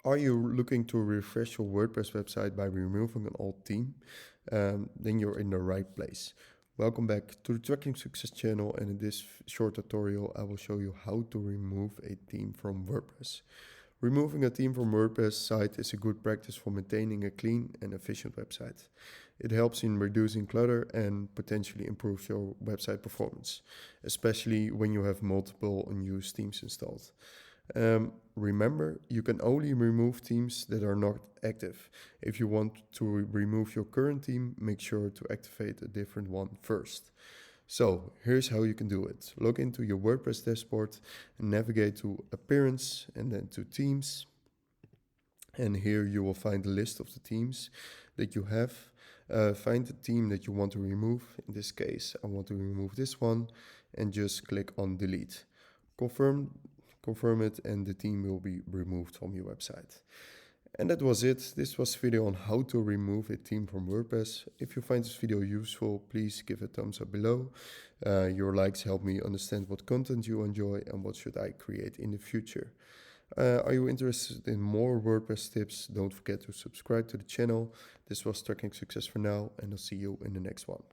Are you looking to refresh your WordPress website by removing an old theme? Then you're in the right place. Welcome back to the Tracking Success channel, and in this short tutorial I will show you how to remove a theme from WordPress. Removing a theme from WordPress site is a good practice for maintaining a clean and efficient website. It helps in reducing clutter and potentially improves your website performance, especially when you have multiple unused themes installed. Remember, you can only remove themes that are not active. If you want to remove your current theme, make sure to activate a different one first. So here's how you can do it. Log into your WordPress dashboard and navigate to Appearance and then to Themes. And here you will find the list of the themes that you have. Find the theme that you want to remove. In this case, I want to remove this one and just click on Delete. Confirm it, and the theme will be removed from your website. And that was it. This was a video on how to remove a theme from WordPress. If you find this video useful, please give a thumbs up below. Your likes help me understand what content you enjoy and what should I create in the future. Are you interested in more WordPress tips? Don't forget to subscribe to the channel. This was Tracking Success for now, and I'll see you in the next one.